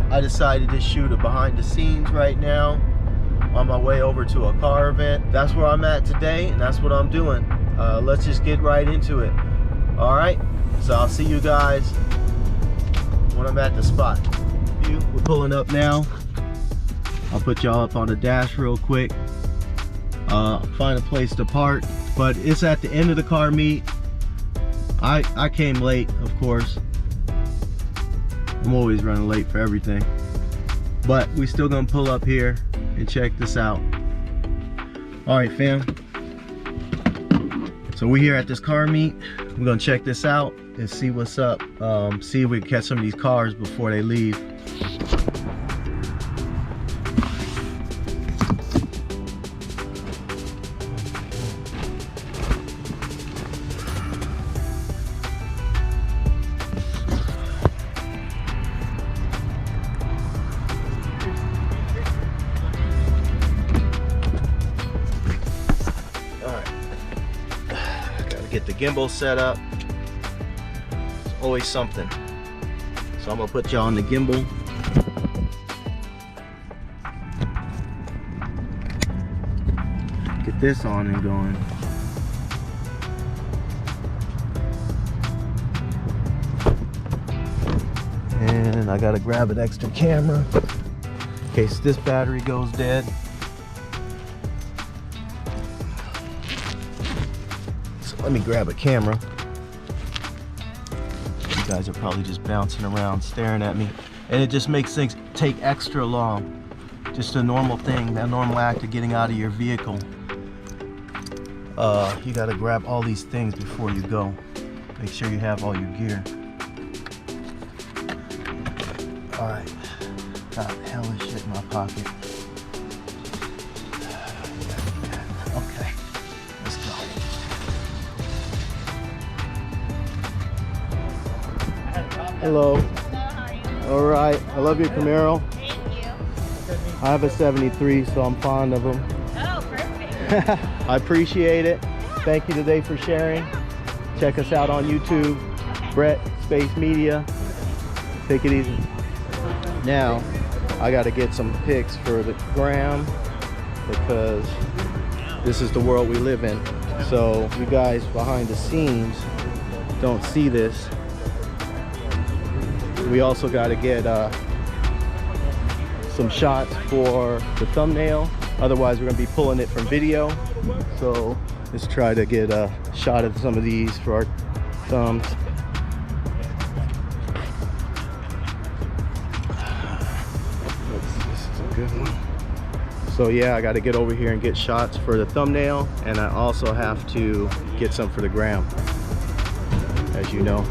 I decided to shoot a behind the scenes right now on my way over to a car event. That's where I'm at today, and that's what I'm doing. Let's just get right into it. All right, so I'll see you guys when I'm at the spot. We're pulling up now. I'll put y'all up on the dash real quick. Find a place to park, but it's at the end of the car meet. I came late, of course. I'm always running late for everything, but we still gonna pull up here and check this out. All right, fam. So we're here at this car meet. We're gonna check this out and see what's up. See if we can catch some of these cars before they leave. Get the gimbal set up. It's always something. So I'm gonna put y'all on the gimbal. Get this on and going. And I gotta grab an extra camera in case this battery goes dead. Let me grab a camera. You guys are probably just bouncing around staring at me, and it just makes things take extra long. Just a normal thing, that normal act of getting out of your vehicle. You gotta grab all these things before you go. Make sure you have all your gear. All right, got hell of shit in my pocket. Okay, let's go. Hello. Hello, how are you? All right, I love your Camaro. Thank you. I have a 73, so I'm fond of them. Oh, perfect. I appreciate it. Thank you today for sharing. Check us out on YouTube, Brett Space Media. Take it easy. Now, I got to get some pics for the gram because this is the world we live in. So you guys behind the scenes don't see this. We also got to get some shots for the thumbnail. Otherwise, we're going to be pulling it from video. So let's try to get a shot of some of these for our thumbs. This is a good one. So yeah, I got to get over here and get shots for the thumbnail, and I also have to get some for the gram, as you know.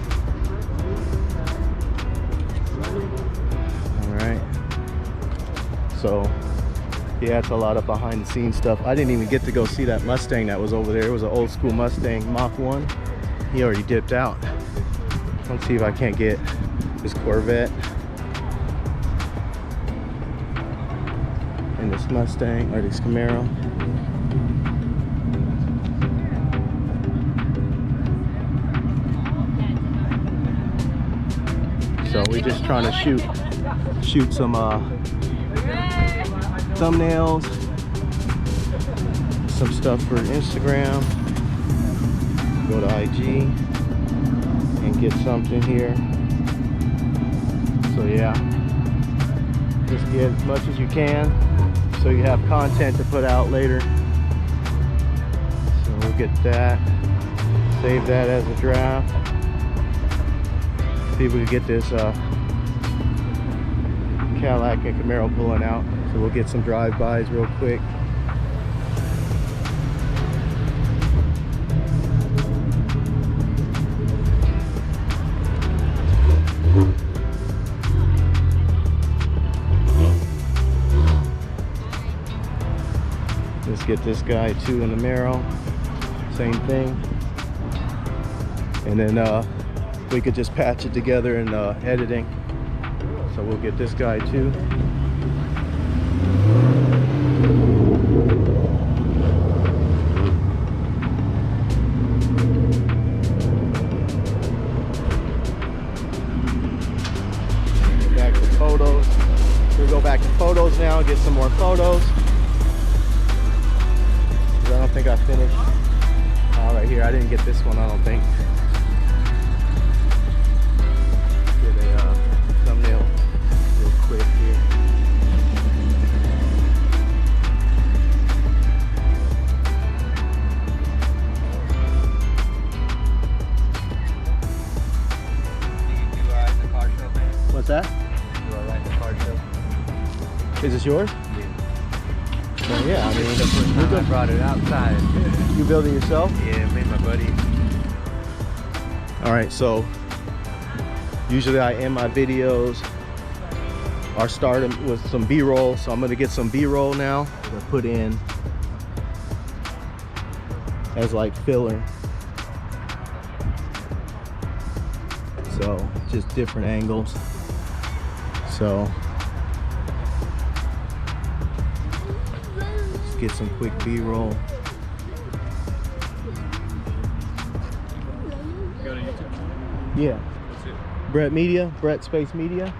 So yeah, it's a lot of behind the scenes stuff. I didn't even get to go see that Mustang that was over there. It was an old school Mustang Mach 1. He already dipped out. Let's see if I can't get this Corvette and this Mustang or this Camaro. So we're just trying to shoot some thumbnails, some stuff for Instagram, go to IG and get something here. So yeah, just get as much as you can so you have content to put out later. So we'll get that, save that as a draft, see if we can get this Cadillac and Camaro pulling out. So we'll get some drive-bys real quick. Let's get this guy too in the Camaro. Same thing. And then we could just patch it together in editing. So we'll get this guy too. Back to photos. back to photos now, get some more photos. I don't think I finished. Oh, right here, I didn't get this one, I don't think. Get a thumbnail real quick here. What's that? Do I like the car show? Is this yours? Yeah. Well, yeah, I mean, It's the first time I brought it outside. you build it yourself? Yeah, me and my buddy. All right, so usually I end my videos or start them with some B-roll. So I'm gonna get some B-roll now to put in as like filler. So just different angles. So let's get some quick B-roll. Go to YouTube. Yeah. What's it? Brett Media, Brett Space Media.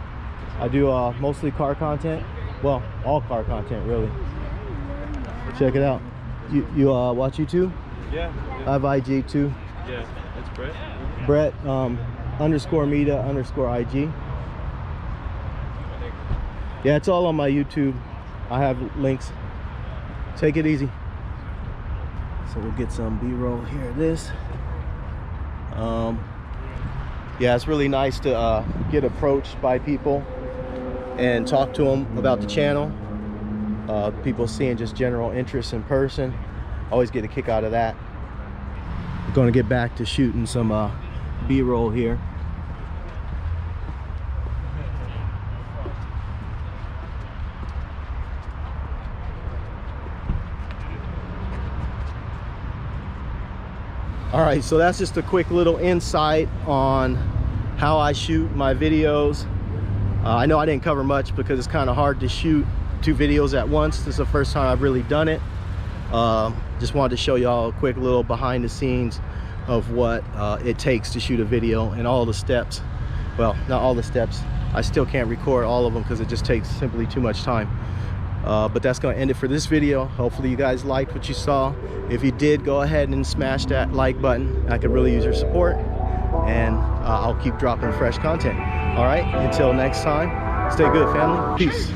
I do mostly car content. Well, all car content really. Check it out. You watch YouTube? Yeah. I have IG too. Yeah. That's Brett. Brett _ media _ IG. Yeah, it's all on my YouTube. I have links. Take it easy. So we'll get some B-roll here. This. Yeah, it's really nice to get approached by people and talk to them about the channel. People seeing just general interest in person. Always get a kick out of that. I'm gonna get back to shooting some B-roll here. All right, so that's just a quick little insight on how I shoot my videos. I know I didn't cover much because it's kind of hard to shoot 2 videos at once. This is the first time I've really done it. Just wanted to show y'all a quick little behind the scenes of what it takes to shoot a video and all the steps. Well, not all the steps. I still can't record all of them because it just takes simply too much time. But that's going to end it for this video. Hopefully you guys liked what you saw. If you did, go ahead and smash that like button. I could really use your support, and I'll keep dropping fresh content. All right, until next time, stay good, family. Peace.